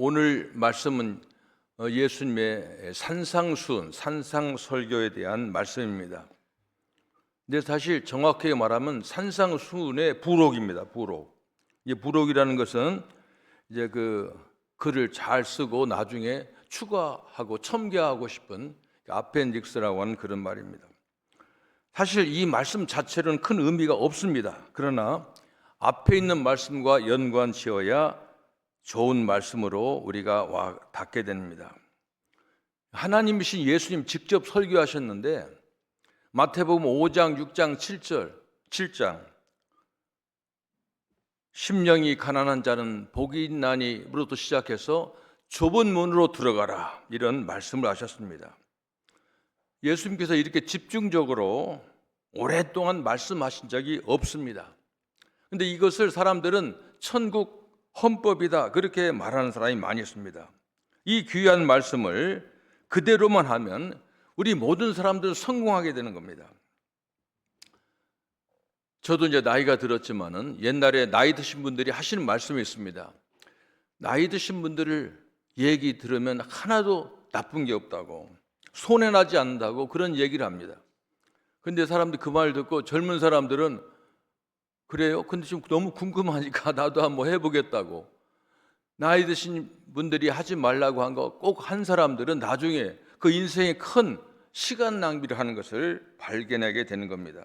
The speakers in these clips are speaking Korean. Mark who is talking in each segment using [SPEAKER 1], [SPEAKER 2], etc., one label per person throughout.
[SPEAKER 1] 오늘 말씀은 예수님의 산상수훈, 산상설교에 대한 말씀입니다. 근데 사실 정확하게 말하면 산상수훈의 부록입니다. 부록. 이 부록이라는 것은 이제 그 글을 잘 쓰고 나중에 추가하고 첨가하고 싶은 아펜딕스라고 하는 그런 말입니다. 사실 이 말씀 자체로는 큰 의미가 없습니다. 그러나 앞에 있는 말씀과 연관 지어야 좋은 말씀으로 우리가 닿게 됩니다. 하나님이신 예수님 직접 설교하셨는데 마태복음 5장, 6장, 7장 심령이 가난한 자는 복이 있나니부터 시작해서 좁은 문으로 들어가라 이런 말씀을 하셨습니다. 예수님께서 이렇게 집중적으로 오랫동안 말씀하신 적이 없습니다. 그런데 이것을 사람들은 천국 헌법이다 그렇게 말하는 사람이 많이 있습니다. 이 귀한 말씀을 그대로만 하면 우리 모든 사람들은 성공하게 되는 겁니다. 저도 이제 나이가 들었지만은 옛날에 나이 드신 분들이 하시는 말씀이 있습니다. 나이 드신 분들을 얘기 들으면 하나도 나쁜 게 없다고, 손해나지 않는다고 그런 얘기를 합니다. 근데 사람들이 그 말 듣고 젊은 사람들은 그래요? 근데 지금 너무 궁금하니까 나도 한번 해보겠다고. 나이 드신 분들이 하지 말라고 한 거 꼭 한 사람들은 나중에 그 인생에 큰 시간 낭비를 하는 것을 발견하게 되는 겁니다.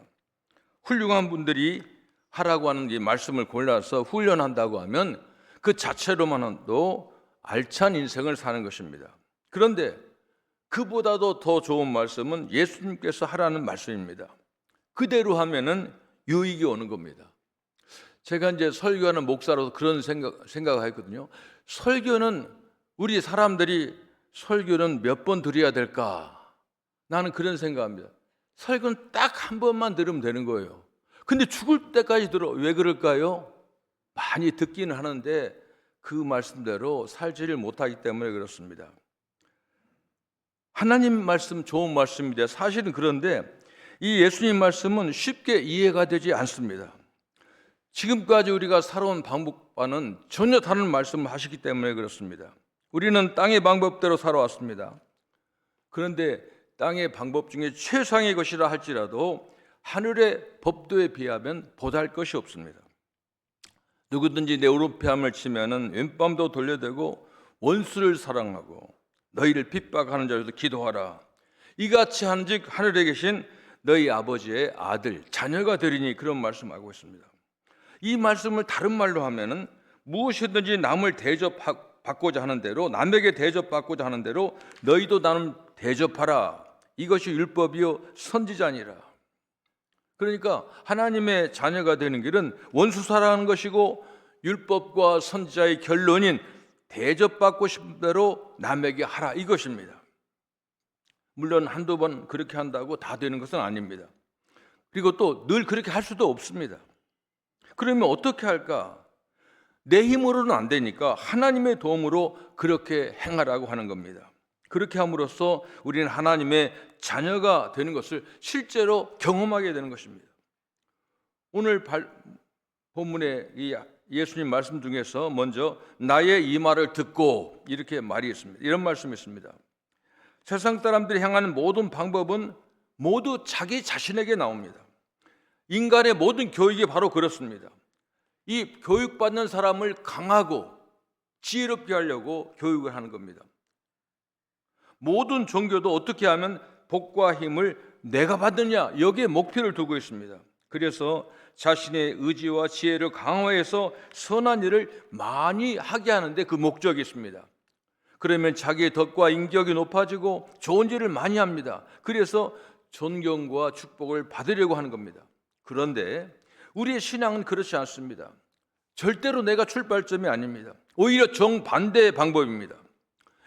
[SPEAKER 1] 훌륭한 분들이 하라고 하는 이 말씀을 골라서 훈련한다고 하면 그 자체로만도 알찬 인생을 사는 것입니다. 그런데 그보다도 더 좋은 말씀은 예수님께서 하라는 말씀입니다. 그대로 하면은 유익이 오는 겁니다. 제가 이제 설교하는 목사로서 그런 생각을 했거든요. 설교는 우리 사람들이 설교는 몇 번 드려야 될까? 나는 그런 생각합니다. 설교는 딱 한 번만 들으면 되는 거예요. 근데 죽을 때까지 들어. 왜 그럴까요? 많이 듣기는 하는데 그 말씀대로 살지를 못하기 때문에 그렇습니다. 하나님 말씀 좋은 말씀인데 사실은 그런데 이 예수님 말씀은 쉽게 이해가 되지 않습니다. 지금까지 우리가 살아온 방법과는 전혀 다른 말씀을 하시기 때문에 그렇습니다. 우리는 땅의 방법대로 살아왔습니다. 그런데 땅의 방법 중에 최상의 것이라 할지라도 하늘의 법도에 비하면 보잘 것이 없습니다. 누구든지 내 오른편을 뺨을 치면은 왼뺨도 돌려대고 원수를 사랑하고 너희를 핍박하는 자에게도 기도하라. 이같이 한즉 하늘에 계신 너희 아버지의 아들, 자녀가 되리니 그런 말씀하고 있습니다. 이 말씀을 다른 말로 하면은 무엇이든지 남을 대접받고자 하는 대로, 남에게 대접받고자 하는 대로 너희도 나는 대접하라. 이것이 율법이요 선지자니라. 그러니까 하나님의 자녀가 되는 길은 원수 사랑하는 것이고 율법과 선지자의 결론인 대접받고 싶은 대로 남에게 하라 이것입니다. 물론 한두 번 그렇게 한다고 다 되는 것은 아닙니다. 그리고 또 늘 그렇게 할 수도 없습니다. 그러면 어떻게 할까? 내 힘으로는 안 되니까 하나님의 도움으로 그렇게 행하라고 하는 겁니다. 그렇게 함으로써 우리는 하나님의 자녀가 되는 것을 실제로 경험하게 되는 것입니다. 오늘 본문의 이 예수님 말씀 중에서 먼저 나의 이 말을 듣고 이렇게 말이 있습니다. 이런 말씀이 있습니다. 세상 사람들이 향하는 모든 방법은 모두 자기 자신에게 나옵니다. 인간의 모든 교육이 바로 그렇습니다. 이 교육받는 사람을 강하고 지혜롭게 하려고 교육을 하는 겁니다. 모든 종교도 어떻게 하면 복과 힘을 내가 받느냐 여기에 목표를 두고 있습니다. 그래서 자신의 의지와 지혜를 강화해서 선한 일을 많이 하게 하는데 그 목적이 있습니다. 그러면 자기의 덕과 인격이 높아지고 좋은 일을 많이 합니다. 그래서 존경과 축복을 받으려고 하는 겁니다. 그런데 우리의 신앙은 그렇지 않습니다. 절대로 내가 출발점이 아닙니다. 오히려 정반대의 방법입니다.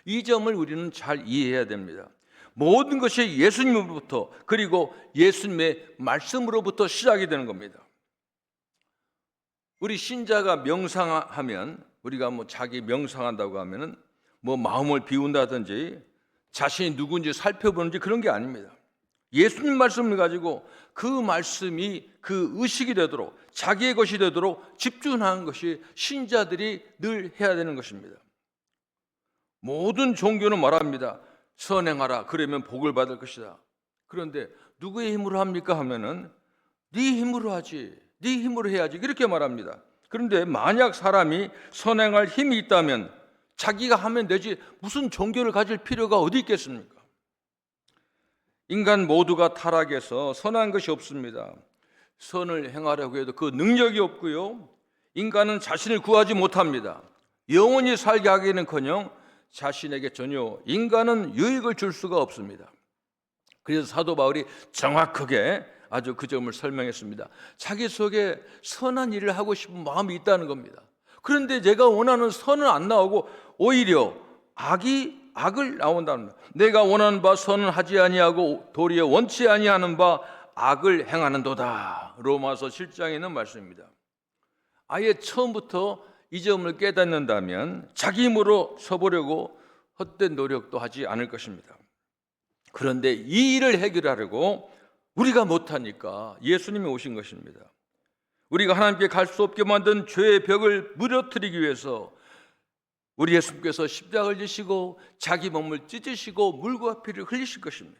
[SPEAKER 1] 이 점을 우리는 잘 이해해야 됩니다. 모든 것이 예수님으로부터 그리고 예수님의 말씀으로부터 시작이 되는 겁니다. 우리 신자가 명상하면 우리가 자기 명상한다고 하면은 마음을 비운다든지 자신이 누군지 살펴보는지 그런 게 아닙니다. 예수님 말씀을 가지고 그 말씀이 그 의식이 되도록 자기의 것이 되도록 집중하는 것이 신자들이 늘 해야 되는 것입니다. 모든 종교는 말합니다. 선행하라. 그러면 복을 받을 것이다. 그런데 누구의 힘으로 합니까? 하면은 네 힘으로 하지. 네 힘으로 해야지. 이렇게 말합니다. 그런데 만약 사람이 선행할 힘이 있다면 자기가 하면 되지 무슨 종교를 가질 필요가 어디 있겠습니까? 인간 모두가 타락해서 선한 것이 없습니다. 선을 행하려고 해도 그 능력이 없고요. 인간은 자신을 구하지 못합니다. 영원히 살게 하기는커녕 자신에게 전혀 인간은 유익을 줄 수가 없습니다. 그래서 사도 바울이 정확하게 아주 그 점을 설명했습니다. 자기 속에 선한 일을 하고 싶은 마음이 있다는 겁니다. 그런데 제가 원하는 선은 안 나오고 오히려 악을 나온다는 겁니다. 내가 원하는 바 선은 하지 아니하고 도리어 원치 아니하는 바 악을 행하는도다. 로마서 7장에 있는 말씀입니다. 아예 처음부터 이 점을 깨닫는다면 자기 힘으로 서보려고 헛된 노력도 하지 않을 것입니다. 그런데 이 일을 해결하려고 우리가 못하니까 예수님이 오신 것입니다. 우리가 하나님께 갈 수 없게 만든 죄의 벽을 무너뜨리기 위해서 우리 예수님께서 십자가를 지시고 자기 몸을 찢으시고 물과 피를 흘리실 것입니다.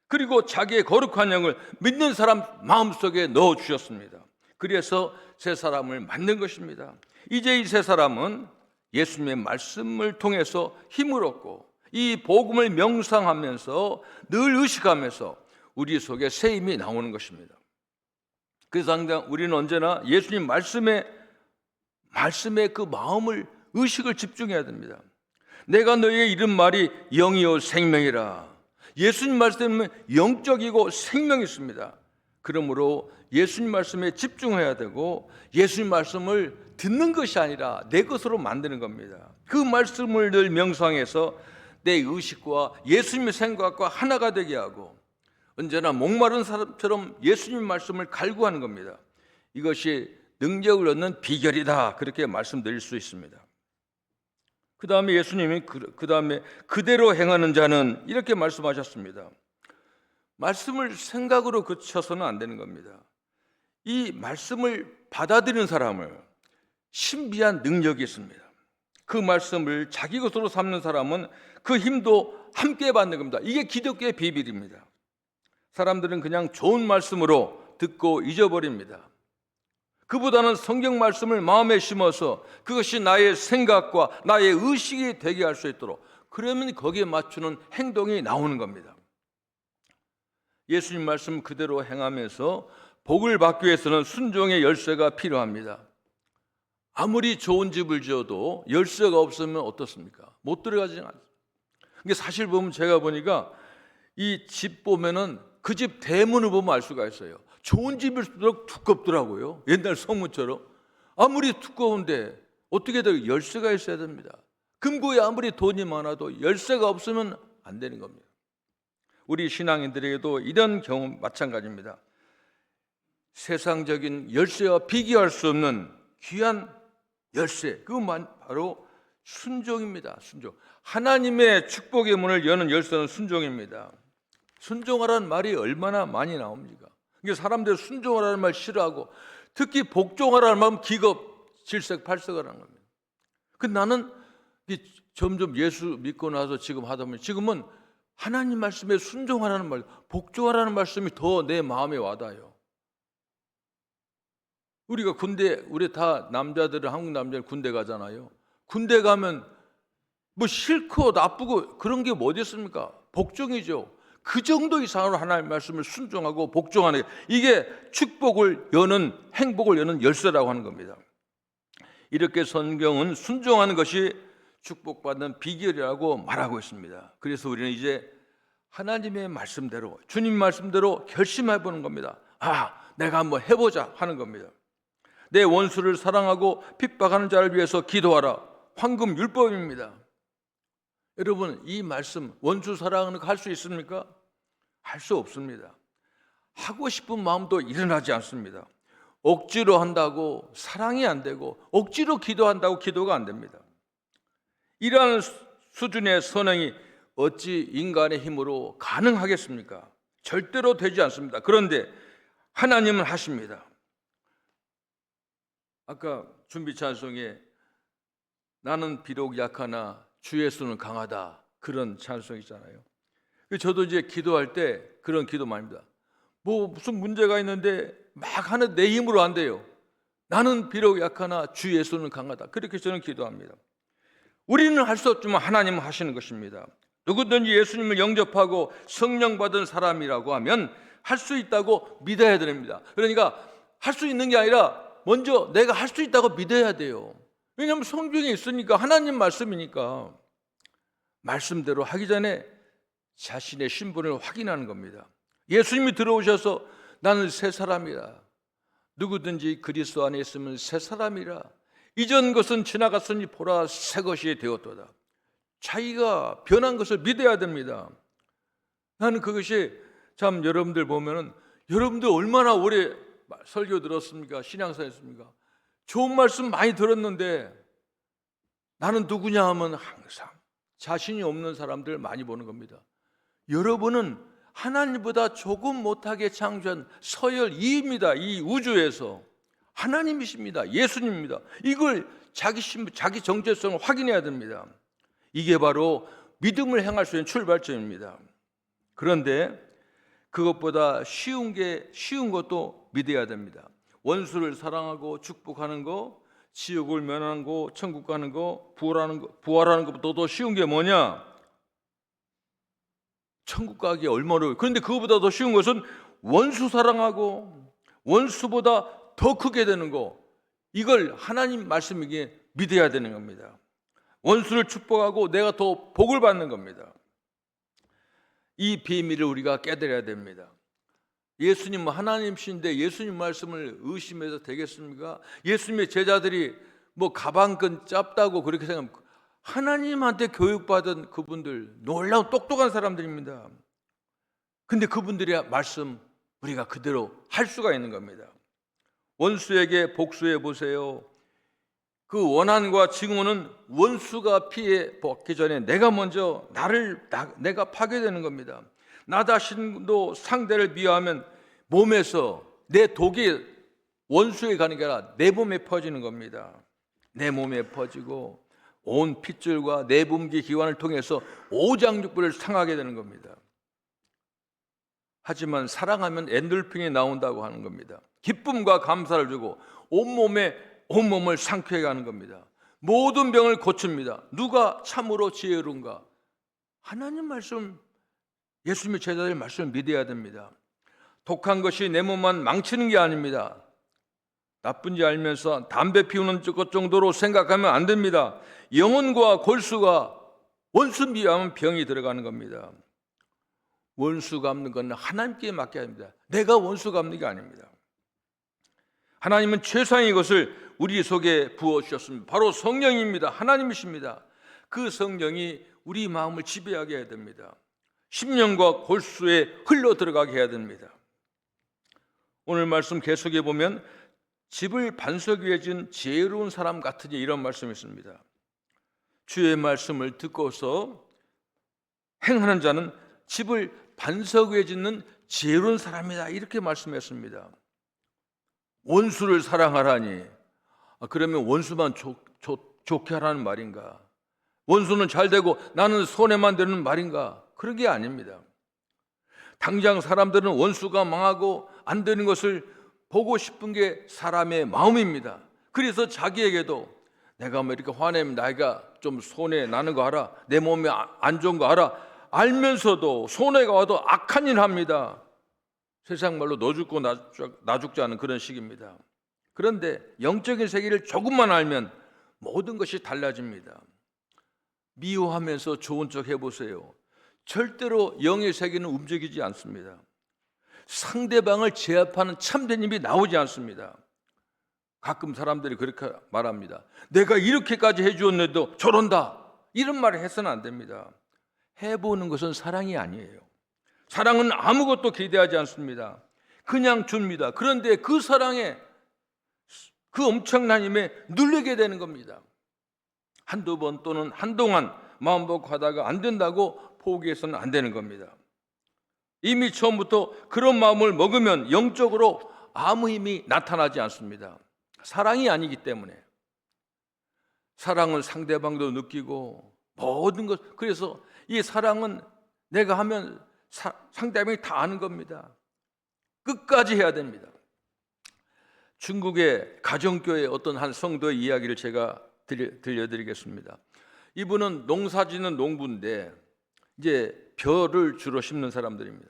[SPEAKER 1] 그리고 자기의 거룩한 영을 믿는 사람 마음속에 넣어주셨습니다. 그래서 새 사람을 만든 것입니다. 이제 이 새 사람은 예수님의 말씀을 통해서 힘을 얻고 이 복음을 명상하면서 늘 의식하면서 우리 속에 새 힘이 나오는 것입니다. 그래서 항상 우리는 언제나 예수님 말씀에 그 마음을 의식을 집중해야 됩니다. 내가 너에게 이른 말이 영이요 생명이라. 예수님 말씀은 영적이고 생명이 있습니다. 그러므로 예수님 말씀에 집중해야 되고 예수님 말씀을 듣는 것이 아니라 내 것으로 만드는 겁니다. 그 말씀을 늘 명상해서 내 의식과 예수님의 생각과 하나가 되게 하고 언제나 목마른 사람처럼 예수님 말씀을 갈구하는 겁니다. 이것이 능력을 얻는 비결이다. 그렇게 말씀드릴 수 있습니다. 그 다음에 예수님이 그대로 행하는 자는 이렇게 말씀하셨습니다. 말씀을 생각으로 그쳐서는 안 되는 겁니다. 이 말씀을 받아들이는 사람을 신비한 능력이 있습니다. 그 말씀을 자기 것으로 삼는 사람은 그 힘도 함께 받는 겁니다. 이게 기독교의 비밀입니다. 사람들은 그냥 좋은 말씀으로 듣고 잊어버립니다. 그보다는 성경 말씀을 마음에 심어서 그것이 나의 생각과 나의 의식이 되게 할 수 있도록 그러면 거기에 맞추는 행동이 나오는 겁니다. 예수님 말씀 그대로 행하면서 복을 받기 위해서는 순종의 열쇠가 필요합니다. 아무리 좋은 집을 지어도 열쇠가 없으면 어떻습니까? 못 들어가지 않습니다. 이게 사실 보면 제가 보니까 이 집 보면은 그 집 대문을 보면 알 수가 있어요. 좋은 집일수록 두껍더라고요. 옛날 성문처럼. 아무리 두꺼운데 어떻게 돼? 열쇠가 있어야 됩니다. 금고에 아무리 돈이 많아도 열쇠가 없으면 안 되는 겁니다. 우리 신앙인들에게도 이런 경험 마찬가지입니다. 세상적인 열쇠와 비교할 수 없는 귀한 열쇠, 그것만 바로 순종입니다. 순종. 하나님의 축복의 문을 여는 열쇠는 순종입니다. 순종하라는 말이 얼마나 많이 나옵니까? 이게 사람들이 순종하라는 말 싫어하고 특히 복종하라는 말은 기겁, 질색팔색을 하는 겁니다. 근데 나는 점점 예수 믿고 나서 지금 하다 보면 지금은 하나님 말씀에 순종하라는 말, 복종하라는 말씀이 더 내 마음에 와닿아요. 우리가 우리 다 남자들은 한국 남자들 군대 가잖아요. 군대 가면 뭐 싫고 나쁘고 그런 게 뭐 있습니까? 복종이죠. 그 정도 이상으로 하나님의 말씀을 순종하고 복종하는 이게 축복을 여는 행복을 여는 열쇠라고 하는 겁니다. 이렇게 성경은 순종하는 것이 축복받는 비결이라고 말하고 있습니다. 그래서 우리는 이제 하나님의 말씀대로 주님 말씀대로 결심해 보는 겁니다. 내가 한번 해보자 하는 겁니다. 내 원수를 사랑하고 핍박하는 자를 위해서 기도하라. 황금 율법입니다. 여러분 이 말씀 원수 사랑을 할 수 있습니까? 할 수 없습니다. 하고 싶은 마음도 일어나지 않습니다. 억지로 한다고 사랑이 안 되고 억지로 기도한다고 기도가 안 됩니다. 이러한 수준의 선행이 어찌 인간의 힘으로 가능하겠습니까? 절대로 되지 않습니다. 그런데 하나님은 하십니다. 아까 준비 찬송에 나는 비록 약하나 주 예수는 강하다. 그런 찬송 있잖아요. 저도 이제 기도할 때 그런 기도 많이 합니다. 뭐 무슨 문제가 있는데 막 하는 내 힘으로 안 돼요. 나는 비록 약하나 주 예수는 강하다. 그렇게 저는 기도합니다. 우리는 할 수 없지만 하나님은 하시는 것입니다. 누구든지 예수님을 영접하고 성령 받은 사람이라고 하면 할 수 있다고 믿어야 됩니다. 그러니까 할 수 있는 게 아니라 먼저 내가 할 수 있다고 믿어야 돼요. 왜냐하면 성경에 있으니까, 하나님 말씀이니까. 말씀대로 하기 전에 자신의 신분을 확인하는 겁니다. 예수님이 들어오셔서 나는 새 사람이라, 누구든지 그리스도 안에 있으면 새 사람이라, 이전 것은 지나갔으니 보라 새 것이 되었도다. 자기가 변한 것을 믿어야 됩니다. 나는 그것이 참, 여러분들 보면은 여러분들 얼마나 오래 설교 들었습니까? 신앙사 했습니까? 좋은 말씀 많이 들었는데 나는 누구냐 하면 항상 자신이 없는 사람들 많이 보는 겁니다. 여러분은 하나님보다 조금 못하게 창조한 서열 2입니다. 이 우주에서 하나님이십니다. 예수님입니다. 이걸 자기 정체성을 확인해야 됩니다. 이게 바로 믿음을 행할 수 있는 출발점입니다. 그런데 그것보다 쉬운 것도 믿어야 됩니다. 원수를 사랑하고 축복하는 거, 지옥을 면하는 거, 천국 가는 거, 부활하는 것보다 더 쉬운 게 뭐냐? 천국 가기 얼마나. 그런데 그것보다 더 쉬운 것은 원수 사랑하고 원수보다 더 크게 되는 거, 이걸 하나님 말씀이기에 믿어야 되는 겁니다. 원수를 축복하고 내가 더 복을 받는 겁니다. 이 비밀을 우리가 깨달아야 됩니다. 예수님은 하나님이신데 예수님 말씀을 의심해서 되겠습니까? 예수님의 제자들이 뭐 가방끈 짧다고 그렇게 생각합니다. 하나님한테 교육받은 그분들 놀라운 똑똑한 사람들입니다. 근데 그분들의 말씀 우리가 그대로 할 수가 있는 겁니다. 원수에게 복수해 보세요. 그 원한과 증오는 원수가 피해 받기 전에 내가 먼저 내가 파괴되는 겁니다. 나 자신도 상대를 미워하면 몸에서 내 독이 원수에 가는 게 아니라 내 몸에 퍼지는 겁니다. 내 몸에 퍼지고 온 핏줄과 내분비 기관을 통해서 오장육부를 상하게 되는 겁니다. 하지만 사랑하면 엔돌핀이 나온다고 하는 겁니다. 기쁨과 감사를 주고 온몸을 상쾌하게 하는 겁니다. 모든 병을 고칩니다. 누가 참으로 지혜로운가? 하나님 말씀, 예수님의 제자들의 말씀을 믿어야 됩니다. 독한 것이 내 몸만 망치는 게 아닙니다. 나쁜지 알면서 담배 피우는 것 정도로 생각하면 안 됩니다. 영혼과 골수가 원수 미워하면 병이 들어가는 겁니다. 원수 갚는 건 하나님께 맡겨야 합니다. 내가 원수 갚는 게 아닙니다. 하나님은 최상의 것을 우리 속에 부어주셨습니다. 바로 성령입니다. 하나님이십니다. 그 성령이 우리 마음을 지배하게 해야 됩니다. 심령과 골수에 흘러 들어가게 해야 됩니다. 오늘 말씀 계속해 보면 집을 반석 위에 진 지혜로운 사람 같으니, 이런 말씀이 있습니다. 주의 말씀을 듣고서 행하는 자는 집을 반석 위에 짓는 지혜로운 사람이다, 이렇게 말씀했습니다. 원수를 사랑하라니, 그러면 원수만 좋게 하라는 말인가? 원수는 잘 되고 나는 손해만 되는 말인가? 그런 게 아닙니다. 당장 사람들은 원수가 망하고 안 되는 것을 보고 싶은 게 사람의 마음입니다. 그래서 자기에게도 내가 뭐 이렇게 화내면 나이가 좀 손해 나는 거 알아, 내 몸에 안 좋은 거 알아, 알면서도 손해가 와도 악한 일 합니다. 세상 말로 너 죽고 나 죽지 않은 그런 식입니다. 그런데 영적인 세계를 조금만 알면 모든 것이 달라집니다. 미워하면서 좋은 척 해보세요. 절대로 영의 세계는 움직이지 않습니다. 상대방을 제압하는 참된 힘이 나오지 않습니다. 가끔 사람들이 그렇게 말합니다. 내가 이렇게까지 해주었는데도 저런다, 이런 말을 해서는 안 됩니다. 해보는 것은 사랑이 아니에요. 사랑은 아무것도 기대하지 않습니다. 그냥 줍니다. 그런데 그 사랑에, 그 엄청난 힘에 눌리게 되는 겁니다. 한두 번 또는 한동안 마음 먹고 하다가 안 된다고 포기해서는 안 되는 겁니다. 이미 처음부터 그런 마음을 먹으면 영적으로 아무 힘이 나타나지 않습니다. 사랑이 아니기 때문에. 사랑은 상대방도 느끼고 모든 것. 그래서 이 사랑은 내가 하면 상대방이 다 아는 겁니다. 끝까지 해야 됩니다. 중국의 가정교회 어떤 한 성도의 이야기를 제가 들려드리겠습니다. 이분은 농사짓는 농부인데 이제 벼를 주로 심는 사람들입니다.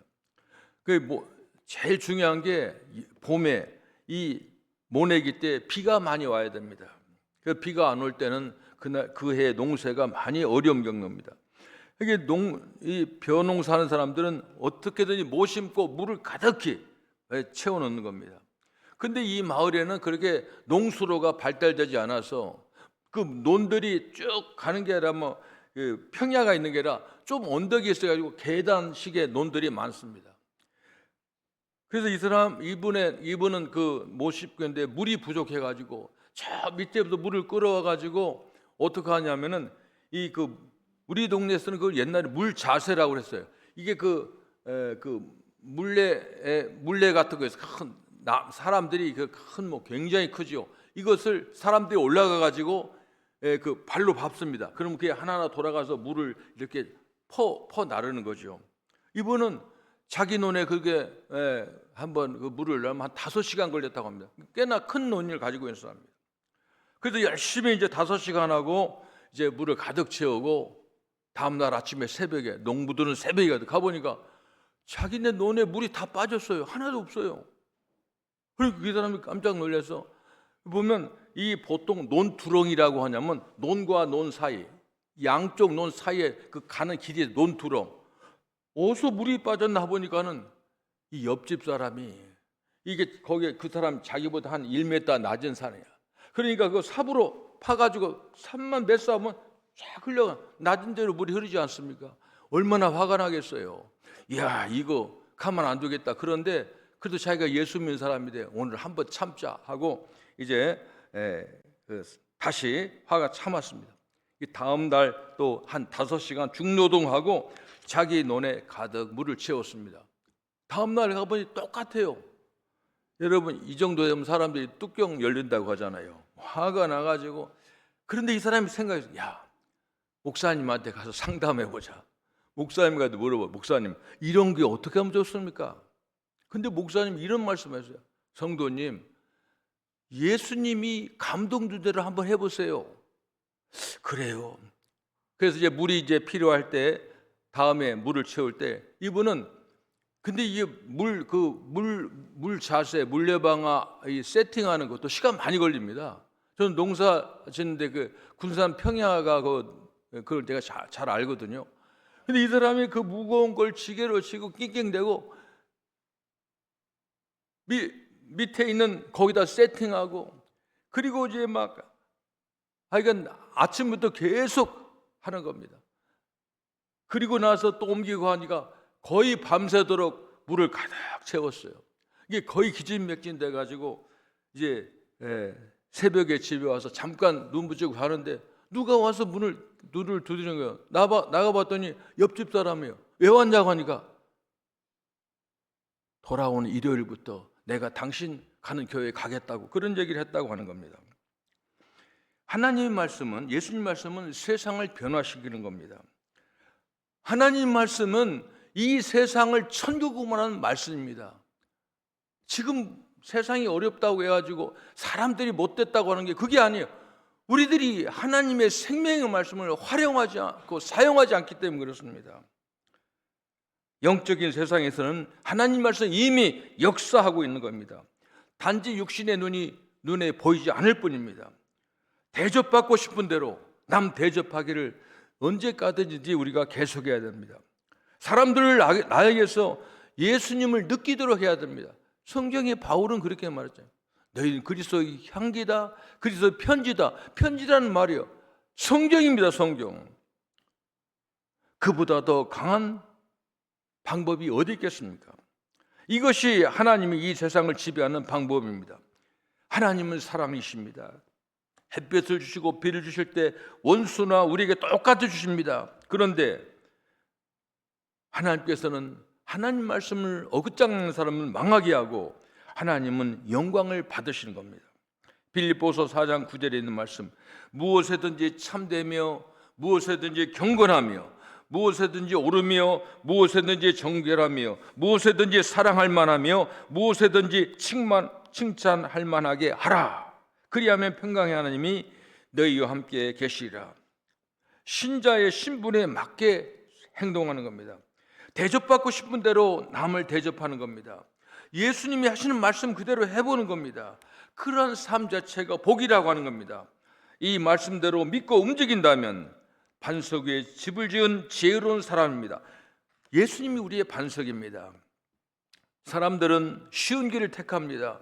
[SPEAKER 1] 제일 중요한 게 봄에 이 모내기 때 비가 많이 와야 됩니다. 그 비가 안 올 때는 그 해 농사가 많이 어려움 겪습니다. 이게 이 벼농사하는 사람들은 어떻게든지 못 심고 물을 가득히 채워넣는 겁니다. 근데 이 마을에는 그렇게 농수로가 발달되지 않아서 그 논들이 쭉 가는 게 아니라 평야가 있는 게 아니라 좀 언덕이 있어가지고 계단식의 논들이 많습니다. 그래서 이분은 그 못 심는데 물이 부족해가지고 저 밑에부터 물을 끌어와가지고 어떻게 하냐면은 우리 동네에서는 그 옛날에 물 자세라고 그랬어요. 이게 물레 같은 거에서 사람들이 굉장히 크죠. 이것을 사람들이 올라가 가지고 그 발로 밟습니다. 그러면 그게 하나하나 돌아가서 물을 이렇게 퍼 나르는 거죠. 이분은 자기 논에 그게 한번 그 물을 넣으면 한 5시간 걸렸다고 합니다. 꽤나 큰 논을 가지고 있는 사람입니다. 그래서 열심히 이제 5시간 하고 이제 물을 가득 채우고 다음날 아침에 새벽에 농부들은 새벽에 가보니까 자기네 논에 물이 다 빠졌어요. 하나도 없어요. 그리고 그 사람이 깜짝 놀라서 보면 이 보통 논두렁이라고 하냐면 논과 논 사이, 양쪽 논 사이에 그 가는 길이 논두렁. 어디서 물이 빠졌나 보니까는 이 옆집 사람이 이게 거기에 그 사람 자기보다 한 1m 낮은 산이야. 그러니까 그 삽으로 파가지고 삽만 몇 삽은 쫙 흘러가 낮은 데로 물이 흐르지 않습니까? 얼마나 화가 나겠어요. 이야, 이거 가만 안 두겠다. 그런데 그래도 자기가 예수 믿는 사람인데 오늘 한번 참자 하고 이제 다시 화가 참았습니다. 다음 날 또 한 5시간 중노동하고 자기 논에 가득 물을 채웠습니다. 다음 날 가보니 똑같아요. 여러분, 이 정도 되면 사람들이 뚜껑 열린다고 하잖아요. 화가 나가지고. 그런데 이 사람이 생각해서 야, 목사님한테 가서 상담해보자. 목사님한테 물어봐. 목사님, 이런 게 어떻게 하면 좋습니까? 근데 목사님 이런 말씀하세요. 성도님, 예수님이 감동 준 대로 한번 해보세요. 그래요. 그래서 이제 물이 이제 필요할 때 다음에 물을 채울 때 이분은 근데 이게 물 자세, 물레방아 이 세팅하는 것도 시간 많이 걸립니다. 저는 농사 짓는데 그 군산 평야가 그걸 제가 잘 알거든요. 근데 이 사람이 그 무거운 걸 지게로 치고 낑낑대고 밑에 있는 거기다 세팅하고 그리고 이제 하여간 아침부터 계속 하는 겁니다. 그리고 나서 또 옮기고 하니까 거의 밤새도록 물을 가득 채웠어요. 이게 거의 기진맥진 돼가지고 이제 새벽에 집에 와서 잠깐 눈 붙이고 하는데 누가 와서 문을 두드리는 거예요. 나가봤더니 옆집 사람이에요. 왜 왔냐고 하니까 돌아오는 일요일부터 내가 당신 가는 교회에 가겠다고 그런 얘기를 했다고 하는 겁니다. 하나님의 말씀은, 예수님 말씀은 세상을 변화시키는 겁니다. 하나님 말씀은 이 세상을 천국으로 하는 말씀입니다. 지금 세상이 어렵다고 해가지고 사람들이 못됐다고 하는 게 그게 아니에요. 우리들이 하나님의 생명의 말씀을 활용하지 않고 사용하지 않기 때문에 그렇습니다. 영적인 세상에서는 하나님 말씀 이미 역사하고 있는 겁니다. 단지 육신의 눈에 보이지 않을 뿐입니다. 대접받고 싶은 대로 남 대접하기를 언제까지든지 우리가 계속해야 됩니다. 사람들을 나에게서 예수님을 느끼도록 해야 됩니다. 성경의 바울은 그렇게 말했잖아요. 너희는 그리스도의 향기다, 그리스도의 편지다. 편지라는 말이요, 성경입니다. 성경. 그보다 더 강한 방법이 어디 있겠습니까? 이것이 하나님이 이 세상을 지배하는 방법입니다. 하나님은 사랑이십니다. 햇볕을 주시고 비를 주실 때 원수나 우리에게 똑같이 주십니다. 그런데 하나님께서는 하나님 말씀을 어긋장는 사람은 망하게 하고 하나님은 영광을 받으시는 겁니다. 빌립보서 4장 9절에 있는 말씀, 무엇에든지 참되며 무엇에든지 경건하며 무엇에든지 옳으며 무엇에든지 정결하며 무엇에든지 사랑할 만하며 무엇에든지 칭찬할 만하게 하라. 그리하면 평강의 하나님이 너희와 함께 계시리라. 신자의 신분에 맞게 행동하는 겁니다. 대접받고 싶은 대로 남을 대접하는 겁니다. 예수님이 하시는 말씀 그대로 해보는 겁니다. 그러한 삶 자체가 복이라고 하는 겁니다. 이 말씀대로 믿고 움직인다면 반석 위에 집을 지은 지혜로운 사람입니다. 예수님이 우리의 반석입니다. 사람들은 쉬운 길을 택합니다.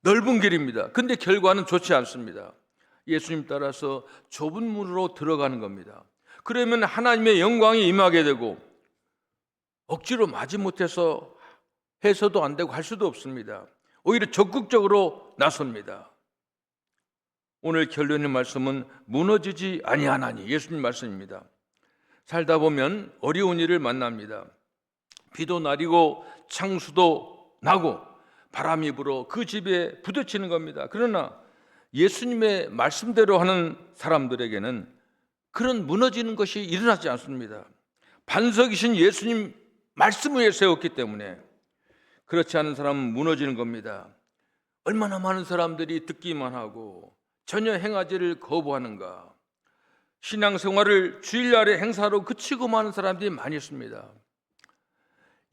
[SPEAKER 1] 넓은 길입니다. 근데 결과는 좋지 않습니다. 예수님 따라서 좁은 문으로 들어가는 겁니다. 그러면 하나님의 영광이 임하게 되고 억지로 마지못해서 해서도 안 되고 할 수도 없습니다. 오히려 적극적으로 나섭니다. 오늘 결론의 말씀은 무너지지 아니하나니, 예수님 말씀입니다. 살다 보면 어려운 일을 만납니다. 비도 내리고 창수도 나고 바람이 불어 그 집에 부딪히는 겁니다. 그러나 예수님의 말씀대로 하는 사람들에게는 그런 무너지는 것이 일어나지 않습니다. 반석이신 예수님 말씀 위에 세웠기 때문에. 그렇지 않은 사람은 무너지는 겁니다. 얼마나 많은 사람들이 듣기만 하고 전혀 행하지를 거부하는가. 신앙생활을 주일날의 행사로 그치고 마는 사람들이 많이 있습니다.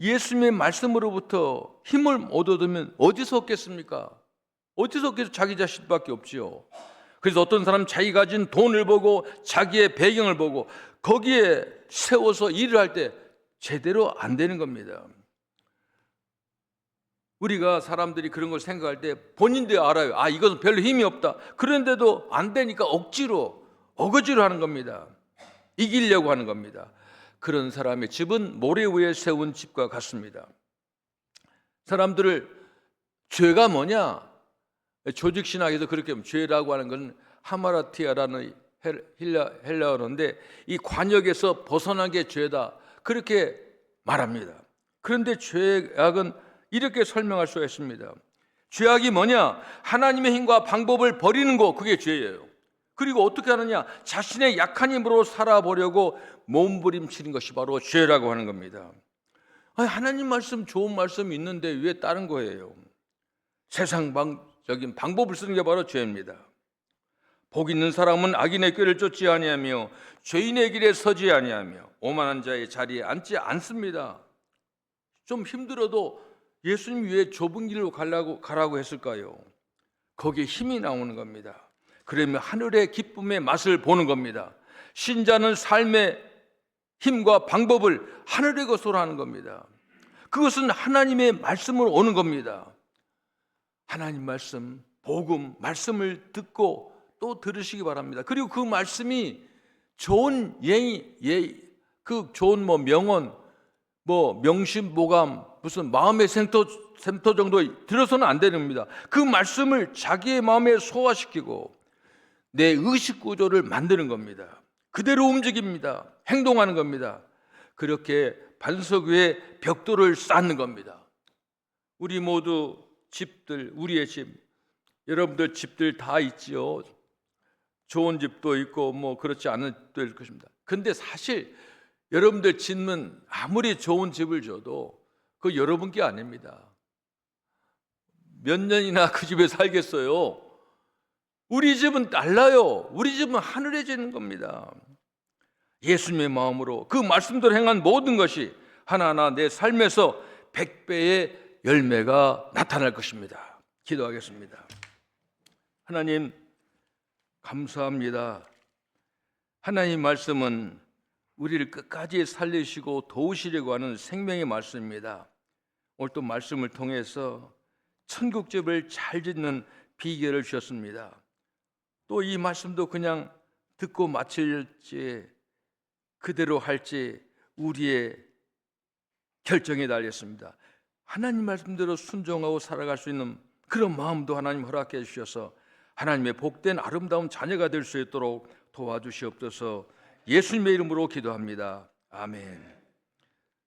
[SPEAKER 1] 예수님의 말씀으로부터 힘을 못 얻으면 어디서 얻겠습니까? 어디서 얻겠어? 자기 자신밖에 없지요. 그래서 어떤 사람은 자기 가진 돈을 보고 자기의 배경을 보고 거기에 세워서 일을 할 때 제대로 안 되는 겁니다. 우리가 사람들이 그런 걸 생각할 때 본인도 알아요. 아, 이것은 별로 힘이 없다. 그런데도 안 되니까 억지로 어거지로 하는 겁니다. 이기려고 하는 겁니다. 그런 사람의 집은 모래 위에 세운 집과 같습니다. 사람들을 죄가 뭐냐? 조직신학에서 그렇게 하면 죄라고 하는 건 하마라티아라는 헬라어인데 이 관역에서 벗어난 게 죄다, 그렇게 말합니다. 그런데 죄악은 이렇게 설명할 수가 있습니다. 죄악이 뭐냐? 하나님의 힘과 방법을 버리는 거, 그게 죄예요. 그리고 어떻게 하느냐? 자신의 약한 힘으로 살아보려고 몸부림치는 것이 바로 죄라고 하는 겁니다. 아니, 하나님 말씀, 좋은 말씀이 있는데 왜 다른 거예요? 세상적인 방법을 쓰는 게 바로 죄입니다. 복 있는 사람은 악인의 꾀를 쫓지 아니하며 죄인의 길에 서지 아니하며 오만한 자의 자리에 앉지 않습니다. 좀 힘들어도 예수님 왜 좁은 길로 가라고 했을까요? 거기에 힘이 나오는 겁니다. 그러면 하늘의 기쁨의 맛을 보는 겁니다. 신자는 삶의 힘과 방법을 하늘의 것으로 하는 겁니다. 그것은 하나님의 말씀으로 오는 겁니다. 하나님 말씀, 복음, 말씀을 듣고 또 들으시기 바랍니다. 그리고 그 말씀이 좋은 그 좋은 명언, 명심보감, 무슨 마음의 샘터 정도 들어서는 안 되는 겁니다. 그 말씀을 자기의 마음에 소화시키고 내 의식 구조를 만드는 겁니다. 그대로 움직입니다. 행동하는 겁니다. 그렇게 반석 위에 벽돌을 쌓는 겁니다. 우리 모두 집들, 우리의 집, 여러분들 집들 다 있지요. 좋은 집도 있고 그렇지 않은 집도 있을 것입니다. 근데 사실 여러분들 짓는 아무리 좋은 집을 줘도 그거 여러분 게 아닙니다. 몇 년이나 그 집에 살겠어요? 우리 집은 달라요. 우리 집은 하늘에 짓는 겁니다. 예수님의 마음으로 그 말씀대로 행한 모든 것이 하나하나 내 삶에서 100배의 열매가 나타날 것입니다. 기도하겠습니다. 하나님, 감사합니다. 하나님 말씀은 우리를 끝까지 살리시고 도우시려고 하는 생명의 말씀입니다. 오늘 또 말씀을 통해서 천국집을 잘 짓는 비결을 주셨습니다. 또 이 말씀도 그냥 듣고 마칠지 그대로 할지 우리의 결정에 달렸습니다. 하나님 말씀대로 순종하고 살아갈 수 있는 그런 마음도 하나님 허락해 주셔서 하나님의 복된 아름다운 자녀가 될 수 있도록 도와주시옵소서. 예수님의 이름으로 기도합니다. 아멘.